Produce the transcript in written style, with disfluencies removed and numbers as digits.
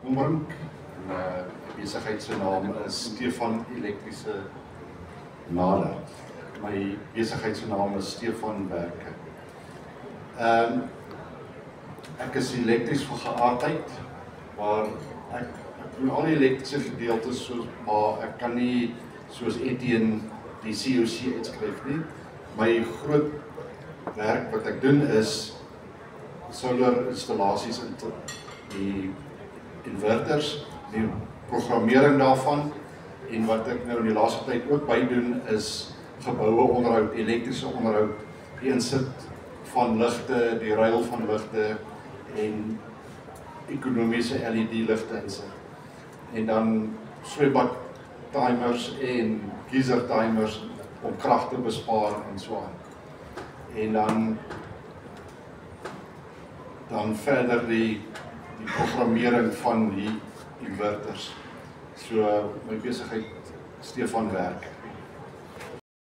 Kombrink. Die besigheid se naam is Stefan Elektriese Nade. My besigheid se naam is Stefan Werke. Ek is elektries van geaardheid, waar ek doen al die elektriese gedeeltes, maar ek kan nie soos Etienne die COC uitskryf nie. My groot werk wat ek doen is solar installasies in die inverters, die programmering daarvan, en wat ek nou in die laaste tyd ook by doen is geboue onderhoud, elektriese onderhoud, die insit van ligte, die ruil van ligte en ekonomiese LED ligte insit. En dan swembad timers en geyser timers om krag te bespaar en so aan. En dan verder die programmering van die inverters. So my besigheid Stefan Werke.